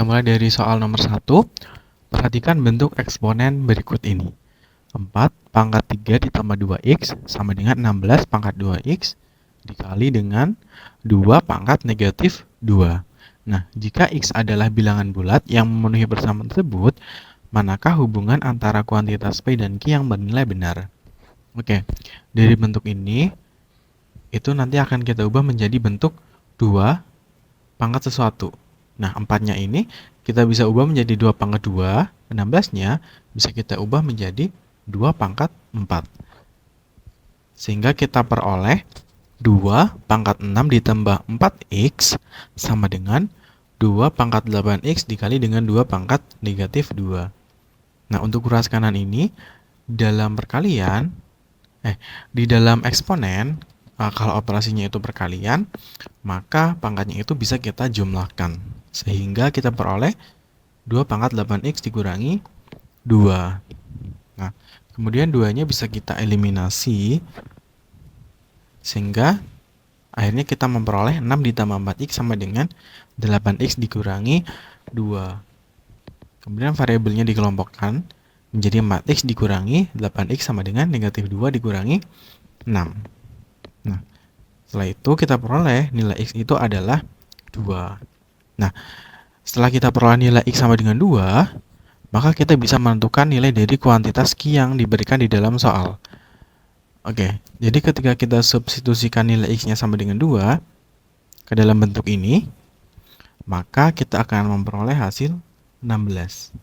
Kita mulai dari soal nomor 1. Perhatikan bentuk eksponen berikut ini. 4 pangkat 3 ditambah 2x sama dengan 16 pangkat 2x dikali dengan 2 pangkat negatif 2. Nah, jika x adalah bilangan bulat yang memenuhi persamaan tersebut, manakah hubungan antara kuantitas P dan Q yang bernilai benar? Oke, dari bentuk ini, itu nanti akan kita ubah menjadi bentuk 2 pangkat sesuatu. Nah, 4-nya ini kita bisa ubah menjadi 2 pangkat 2, 16-nya bisa kita ubah menjadi 2 pangkat 4. Sehingga kita peroleh 2 pangkat 6 ditambah 4x sama dengan 2 pangkat 8x dikali dengan 2 pangkat negatif 2. Nah, untuk ruas kanan ini, dalam perkalian, di dalam eksponen, kalau operasinya itu perkalian, maka pangkatnya itu bisa kita jumlahkan. Sehingga kita peroleh 2 pangkat 8x dikurangi 2. Nah, kemudian 2-nya bisa kita eliminasi. Sehingga akhirnya kita memperoleh 6 ditambah 4x sama dengan 8x dikurangi 2. Kemudian variabelnya dikelompokkan menjadi 4x dikurangi 8x sama dengan negatif 2 dikurangi 6. Nah, setelah itu kita peroleh nilai x itu adalah 2. Nah, setelah kita peroleh nilai x sama dengan 2, maka kita bisa menentukan nilai dari kuantitas Q yang diberikan di dalam soal. Oke, jadi ketika kita substitusikan nilai x-nya sama dengan 2 ke dalam bentuk ini, maka kita akan memperoleh hasil 16.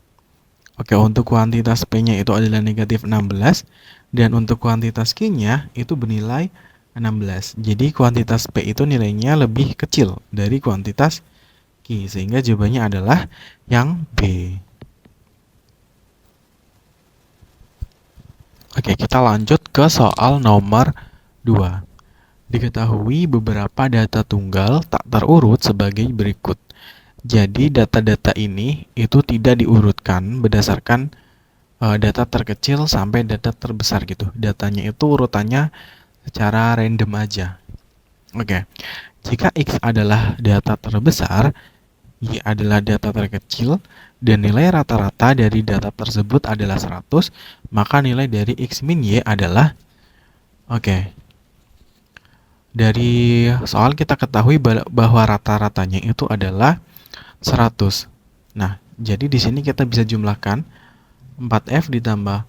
Oke, untuk kuantitas P-nya itu adalah negatif 16, dan untuk kuantitas Q-nya itu bernilai 16. Jadi kuantitas P itu nilainya lebih kecil dari kuantitas Q, sehingga jawabannya adalah yang B. Oke, kita lanjut ke soal nomor 2. Diketahui beberapa data tunggal tak terurut sebagai berikut. Jadi data-data ini itu tidak diurutkan berdasarkan data terkecil sampai data terbesar gitu. Datanya itu urutannya secara random aja. Oke, jika X adalah data terbesar, Y adalah data terkecil, dan nilai rata-rata dari data tersebut adalah 100, maka nilai dari X min Y adalah, dari soal kita ketahui bahwa rata-ratanya itu adalah 100. Nah, jadi di sini kita bisa jumlahkan 4F ditambah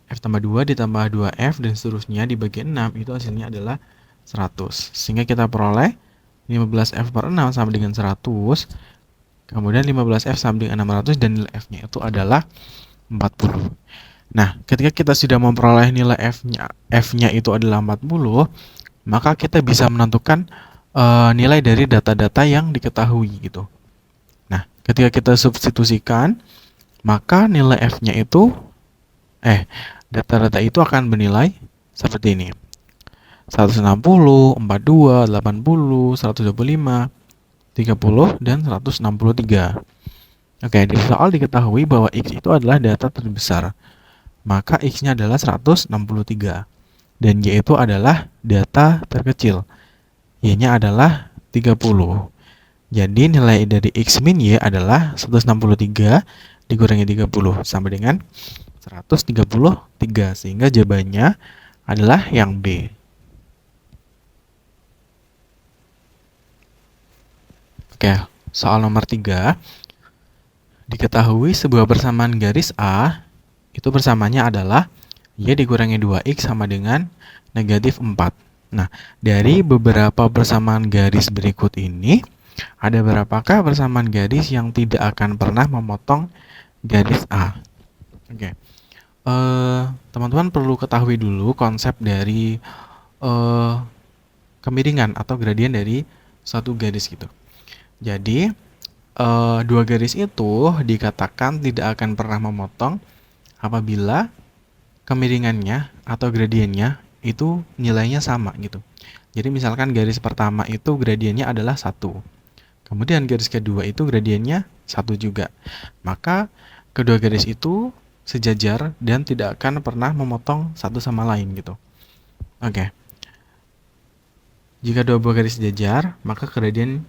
F tambah 2 ditambah 2F dan seterusnya dibagi 6, itu hasilnya adalah 100. Sehingga kita peroleh 15F per 6 sama dengan 100. Kemudian 15F sama dengan 600 dan nilai F-nya itu adalah 40. Nah, ketika kita sudah memperoleh nilai F-nya itu adalah 40, maka kita bisa menentukan nilai dari data-data yang diketahui gitu. Nah, ketika kita substitusikan, maka nilai F-nya itu data-data itu akan bernilai seperti ini. 160, 42, 80, 125, 30, dan 163. Oke, di soal diketahui bahwa X itu adalah data terbesar. Maka X-nya adalah 163. Dan Y itu adalah data terkecil. Y-nya adalah 30. Jadi nilai dari X min Y adalah 163 dikurangi 30 sama dengan 133. Sehingga jawabannya adalah yang B. Oke, soal nomor 3. Diketahui sebuah persamaan garis A, itu persamaannya adalah Y dikurangi 2X sama dengan negatif 4. Nah, dari beberapa persamaan garis berikut ini, ada berapakah persamaan garis yang tidak akan pernah memotong garis A? Oke, teman-teman perlu ketahui dulu konsep dari kemiringan atau gradien dari satu garis gitu. Jadi, dua garis itu dikatakan tidak akan pernah memotong apabila kemiringannya atau gradiennya itu nilainya sama gitu. Jadi misalkan garis pertama itu gradiennya adalah 1. Kemudian garis kedua itu gradiennya 1 juga. Maka kedua garis itu sejajar dan tidak akan pernah memotong satu sama lain gitu. Oke. Jika dua buah garis sejajar, maka gradien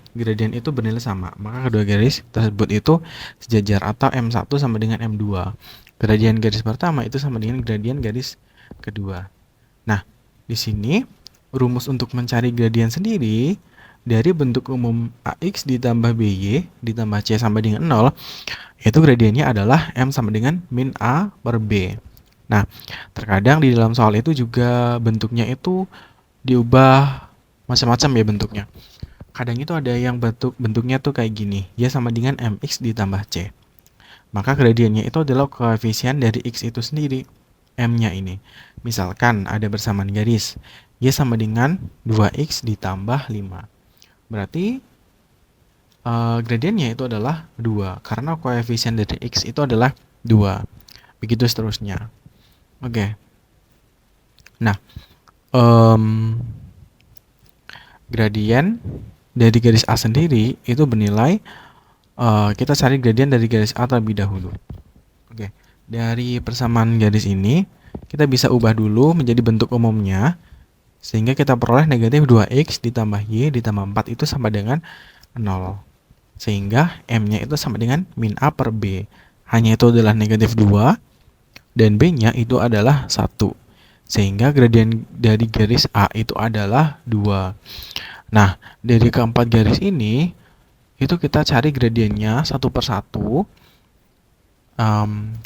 itu bernilai sama. Maka kedua garis tersebut itu sejajar atau M1 sama dengan M2. Gradien garis pertama itu sama dengan gradien garis kedua. Nah, di sini rumus untuk mencari gradien sendiri dari bentuk umum AX ditambah BY ditambah C sama dengan 0, itu gradiennya adalah M sama dengan min A per B. Nah, terkadang di dalam soal itu juga bentuknya itu diubah macam-macam ya bentuknya. Kadang itu ada yang bentuknya tuh kayak gini, y sama dengan mx ditambah c. Maka gradiennya itu adalah koefisien dari x itu sendiri, m-nya ini. Misalkan ada bersamaan garis, y sama dengan 2x ditambah 5. Berarti gradiennya itu adalah 2, karena koefisien dari x itu adalah 2. Begitu seterusnya. Oke. Nah, gradien dari garis A sendiri itu bernilai, kita cari gradien dari garis A terlebih dahulu. Oke, dari persamaan garis ini kita bisa ubah dulu menjadi bentuk umumnya, sehingga kita peroleh negatif 2x ditambah y ditambah 4 itu sama dengan 0. Sehingga m-nya itu sama dengan min a per b. Hanya itu adalah negatif 2 dan b-nya itu adalah 1. Sehingga gradien dari garis A itu adalah 2. Nah, dari keempat garis ini, itu kita cari gradiennya satu per satu.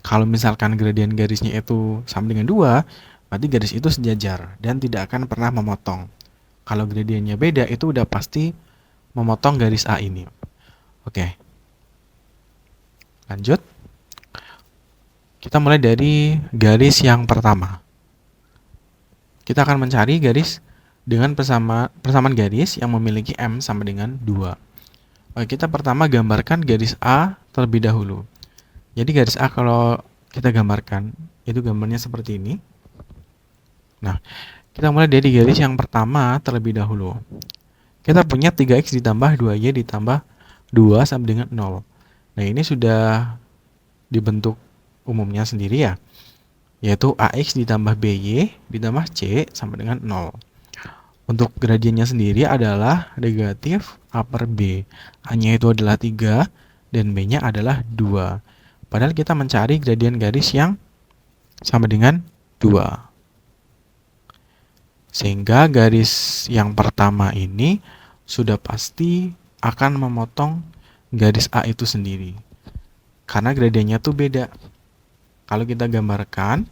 Kalau misalkan gradien garisnya itu sama dengan 2, berarti garis itu sejajar dan tidak akan pernah memotong. Kalau gradiennya beda, itu udah pasti memotong garis A ini. Oke. Lanjut. Kita mulai dari garis yang pertama. Kita akan mencari garis dengan persamaan garis yang memiliki M sama dengan 2. Oke, kita pertama gambarkan garis A terlebih dahulu. Jadi garis A kalau kita gambarkan, itu gambarnya seperti ini. Nah, kita mulai dari garis yang pertama terlebih dahulu. Kita punya 3x ditambah 2y ditambah 2 sama dengan 0. Nah, ini sudah dibentuk umumnya sendiri ya, yaitu AX ditambah BY ditambah C sama dengan 0. Untuk gradiennya sendiri adalah negatif A per B. A-nya itu adalah 3 dan B-nya adalah 2. Padahal kita mencari gradien garis yang sama dengan 2. Sehingga garis yang pertama ini sudah pasti akan memotong garis A itu sendiri. Karena gradiennya tuh beda. Kalau kita gambarkan,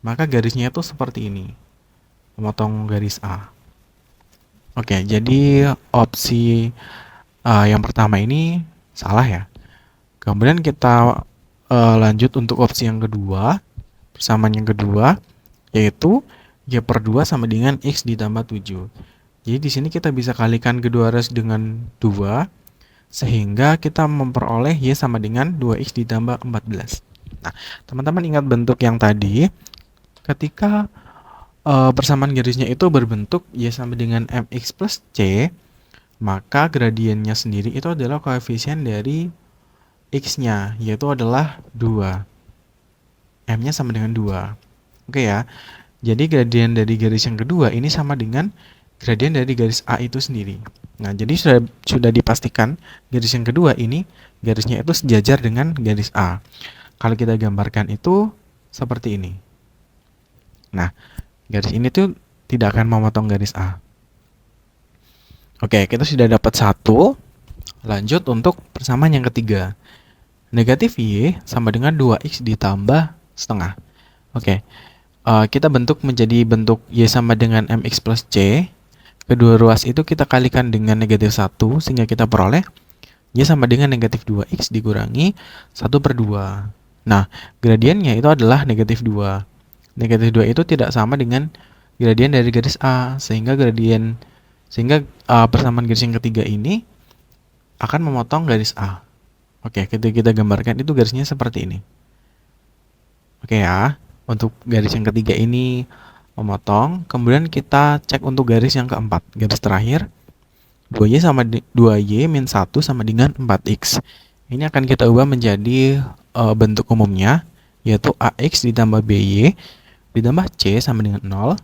maka garisnya itu seperti ini, memotong garis A. Oke, jadi opsi yang pertama ini salah ya. Kemudian kita lanjut untuk opsi yang kedua, persamaan yang kedua, yaitu y per 2 sama dengan x ditambah 7. Jadi di sini kita bisa kalikan kedua garis dengan 2, sehingga kita memperoleh y sama dengan 2x ditambah 14. Nah, teman-teman ingat bentuk yang tadi, ketika persamaan garisnya itu berbentuk y sama dengan mx plus c, maka gradiennya sendiri itu adalah koefisien dari x-nya, yaitu adalah 2. M-nya sama dengan 2. Oke ya, jadi gradien dari garis yang kedua ini sama dengan gradien dari garis A itu sendiri. Nah, jadi sudah dipastikan garis yang kedua ini garisnya itu sejajar dengan garis A. Kalau kita gambarkan itu seperti ini. Nah, garis ini tuh tidak akan memotong garis A. Oke, kita sudah dapat 1. Lanjut untuk persamaan yang ketiga. Negatif Y sama dengan 2X ditambah setengah. Oke, kita bentuk menjadi bentuk Y sama dengan MX plus C. Kedua ruas itu kita kalikan dengan negatif 1, sehingga kita peroleh Y sama dengan negatif 2X dikurangi 1 per 2. Nah, gradiennya itu adalah negatif 2. Negatif 2 itu tidak sama dengan gradien dari garis A, sehingga persamaan garis yang ketiga ini akan memotong garis A. Oke, kita gambarkan itu garisnya seperti ini. Oke ya, untuk garis yang ketiga ini memotong. Kemudian kita cek untuk garis yang keempat, garis terakhir. 2y sama 2y min 1 sama dengan 4x. Ini akan kita ubah menjadi bentuk umumnya, yaitu ax ditambah by ditambah c sama dengan 0,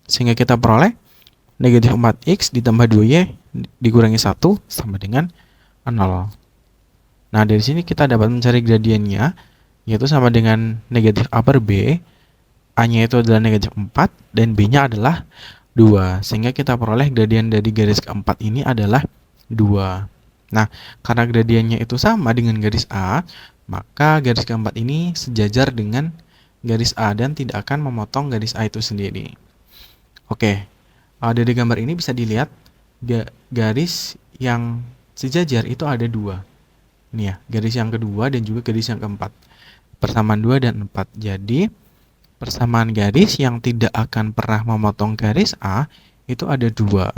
sehingga kita peroleh negatif 4x ditambah 2y dikurangi 1 sama dengan 0. Nah, dari sini kita dapat mencari gradiennya, yaitu sama dengan negatif A per B. A-nya itu adalah negatif 4, dan B-nya adalah 2. Sehingga kita peroleh gradien dari garis keempat ini adalah 2. Nah, karena gradiennya itu sama dengan garis A, maka garis keempat ini sejajar dengan garis A dan tidak akan memotong garis A itu sendiri. Oke, dari gambar ini bisa dilihat garis yang sejajar itu ada 2. Ini ya, garis yang kedua dan juga garis yang keempat. Persamaan 2 dan 4. Jadi, persamaan garis yang tidak akan pernah memotong garis A itu ada 2.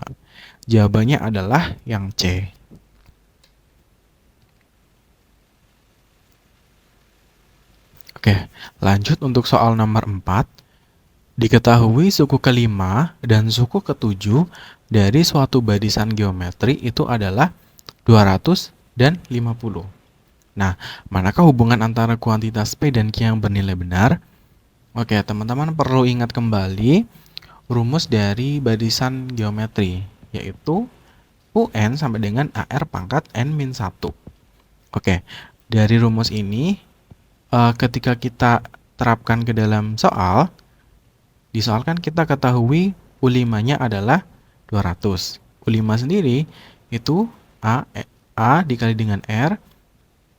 Jawabannya adalah yang C. Oke, lanjut untuk soal nomor 4. Diketahui suku kelima dan suku ketujuh dari suatu barisan geometri itu adalah 200 dan 50. Nah, manakah hubungan antara kuantitas P dan Q yang bernilai benar? Oke, teman-teman perlu ingat kembali rumus dari barisan geometri, yaitu UN sama dengan AR pangkat N-1. Oke, dari rumus ini, ketika kita terapkan ke dalam soal, di soal kan kita ketahui U5-nya adalah 200. U5 sendiri itu A dikali dengan R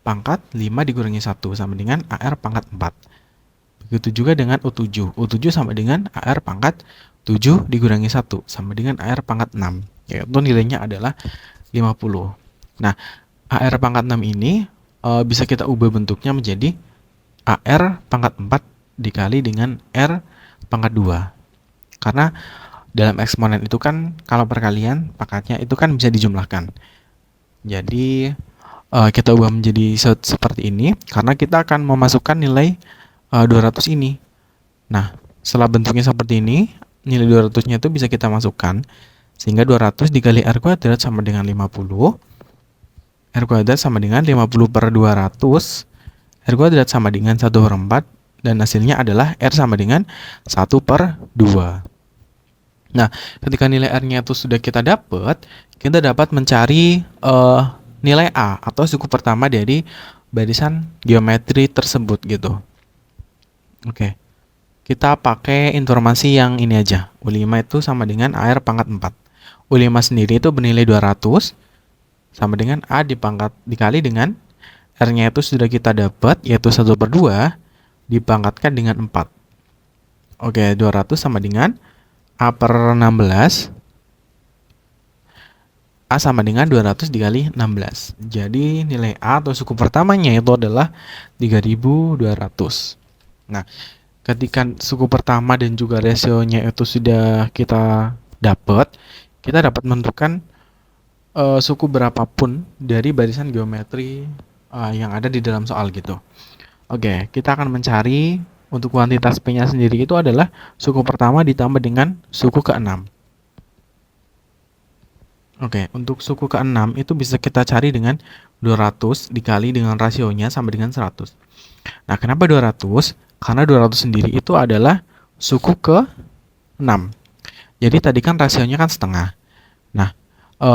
pangkat 5 dikurangi 1 sama dengan AR pangkat 4. Begitu juga dengan U7. U7 sama dengan AR pangkat 7 dikurangi 1 sama dengan AR pangkat 6. Yaitu nilainya adalah 50. Nah, AR pangkat 6 ini bisa kita ubah bentuknya menjadi AR pangkat 4 dikali dengan R pangkat 2. Karena dalam eksponen itu kan kalau perkalian pangkatnya itu kan bisa dijumlahkan. Jadi kita ubah menjadi seperti ini karena kita akan memasukkan nilai 200 ini. Nah, setelah bentuknya seperti ini, nilai 200-nya itu bisa kita masukkan. Sehingga 200 dikali R kuadrat sama dengan 50. R kuadrat sama dengan 50 per 200. R kuadrat sama dengan 1 per 4. Dan hasilnya adalah R sama dengan 1 per 2. Nah, ketika nilai R-nya itu sudah kita dapat, kita dapat mencari nilai A atau suku pertama dari barisan geometri tersebut gitu. Oke. Kita pakai informasi yang ini aja. U5 itu sama dengan AR pangkat 4. U5 sendiri itu bernilai 200 sama dengan A dikali dengan R-nya itu sudah kita dapat, yaitu 1 per 2 dipangkatkan dengan 4. Oke, 200 sama dengan A per 16. A sama dengan 200 dikali 16. Jadi nilai A atau suku pertamanya itu adalah 3200. Nah, ketika suku pertama dan juga rasionya itu sudah kita dapat menentukan suku berapapun dari barisan geometri yang ada di dalam soal gitu. Oke, kita akan mencari untuk kuantitas P-nya sendiri itu adalah suku pertama ditambah dengan suku ke-6. Oke, untuk suku ke-6 itu bisa kita cari dengan 200 dikali dengan rasionya sama dengan 100. Nah, kenapa 200? Karena 200 sendiri itu adalah suku ke-6. Jadi tadi kan rasionya kan setengah. Nah,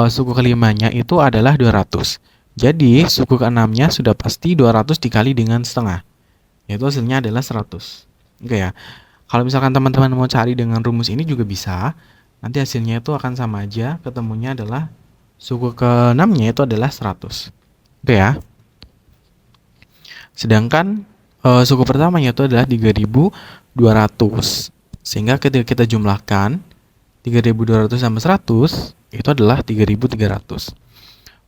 suku kelimanya itu adalah 200. Jadi, suku ke-6-nya sudah pasti 200 dikali dengan setengah. Yaitu hasilnya adalah 100. Oke ya. Kalau misalkan teman-teman mau cari dengan rumus ini juga bisa. Nanti hasilnya itu akan sama aja. Ketemunya adalah suku ke-6-nya itu adalah 100. Oke ya. Sedangkan suku pertamanya itu adalah 3200. Sehingga ketika kita jumlahkan 3200 sama 100 itu adalah 3300.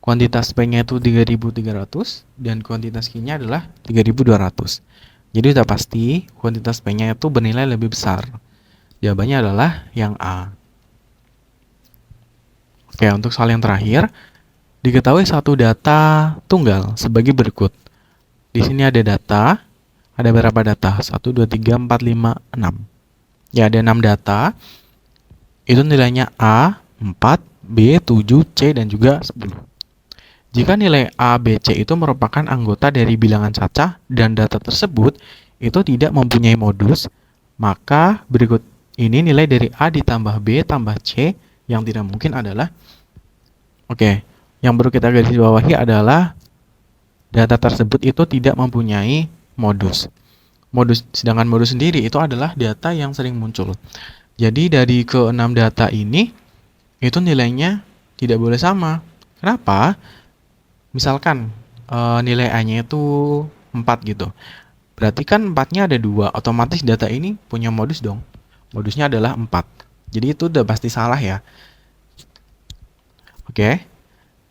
Kuantitas P-nya itu 3300 dan kuantitas Q-nya adalah 3200. Jadi sudah pasti kuantitas P-nya itu bernilai lebih besar. Jawabannya adalah yang A. Oke, untuk soal yang terakhir, diketahui satu data tunggal sebagai berikut. Di sini ada data, ada berapa data? 1, 2, 3, 4, 5, 6. Ya, ada 6 data. Itu nilainya A, 4, B, 7, C, dan juga 10. Jika nilai A, B, C itu merupakan anggota dari bilangan cacah dan data tersebut itu tidak mempunyai modus, maka berikut ini nilai dari A ditambah B tambah C Yang tidak mungkin adalah, oke, yang perlu kita garis bawahi adalah data tersebut itu tidak mempunyai modus. Sedangkan modus sendiri itu adalah data yang sering muncul. Jadi dari ke-6 data ini, itu nilainya tidak boleh sama. Kenapa? Misalkan nilai A-nya itu 4 gitu. Berarti kan 4-nya ada 2, otomatis data ini punya modus dong. Modusnya adalah 4. Jadi itu udah pasti salah ya. Oke.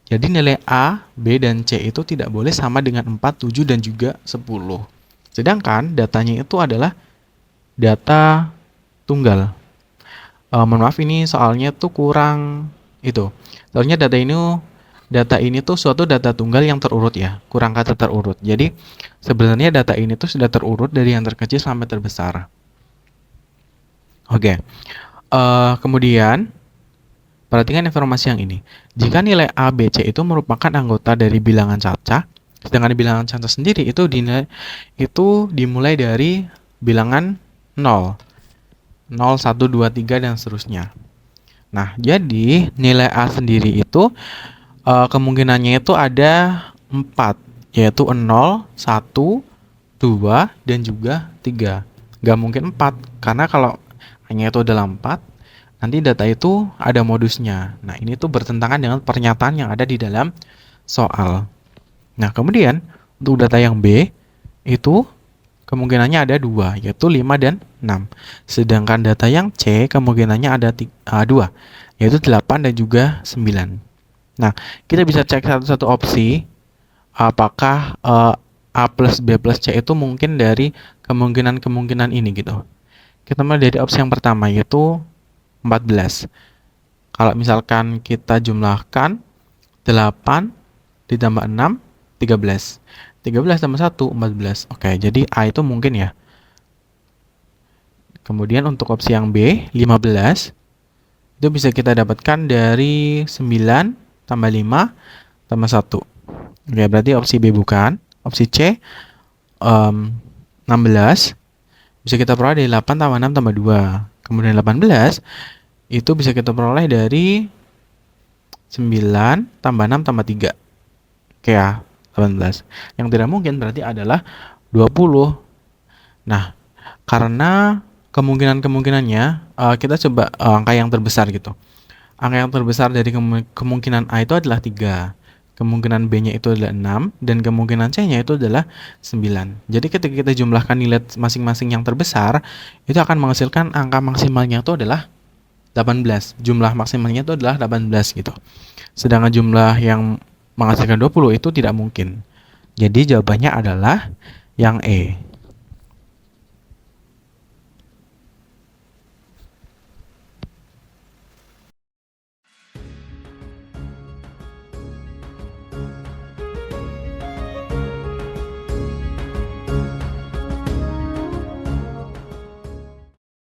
Jadi nilai A, B, dan C itu tidak boleh sama dengan 4, 7, dan juga 10. Sedangkan datanya itu adalah data tunggal. Mohon maaf, ini soalnya tuh kurang itu. Soalnya data ini tuh suatu data tunggal yang terurut ya, kurang kata terurut. Jadi sebenarnya data ini tuh sudah terurut dari yang terkecil sampai terbesar. Oke. Kemudian perhatikan informasi yang ini. Jika nilai A, B, C itu merupakan anggota dari bilangan cacah, sedangkan bilangan cacah sendiri itu dimulai dari bilangan 0, 0, 1, 2, 3, dan seterusnya. Nah, jadi nilai A sendiri itu kemungkinannya itu ada 4, yaitu 0, 1, 2, dan juga 3. Nggak mungkin 4, karena kalau hanya itu adalah 4, nanti data itu ada modusnya. Nah, ini tuh bertentangan dengan pernyataan yang ada di dalam soal. Nah, kemudian untuk data yang B itu kemungkinannya ada 2, yaitu 5 dan 6. Sedangkan data yang C kemungkinannya ada 2, yaitu 8 dan juga 9. Nah, kita bisa cek satu-satu opsi apakah A plus B plus C itu mungkin dari kemungkinan-kemungkinan ini gitu. Kita mulai dari opsi yang pertama, yaitu 14. Kalau misalkan kita jumlahkan 8 ditambah 6, 13. 13 tambah 1, 14. Oke, jadi A itu mungkin ya. Kemudian untuk opsi yang B, 15. Itu bisa kita dapatkan dari 9 tambah 5 tambah 1. Oke, berarti opsi B bukan. Opsi C, 16. Bisa kita peroleh dari 8 tambah 6 tambah 2. Kemudian 18 itu bisa kita peroleh dari 9 tambah 6 tambah 3. Oke ya, 18. Yang tidak mungkin berarti adalah 20. Nah, karena kemungkinannya kita coba angka yang terbesar gitu. Angka yang terbesar dari kemungkinan A itu adalah 3. Kemungkinan B-nya itu adalah 6, dan kemungkinan C-nya itu adalah 9. Jadi ketika kita jumlahkan nilai masing-masing yang terbesar, itu akan menghasilkan angka maksimalnya itu adalah 18. Jumlah maksimalnya itu adalah 18 gitu. Sedangkan jumlah yang menghasilkan 20 itu tidak mungkin. Jadi jawabannya adalah yang E.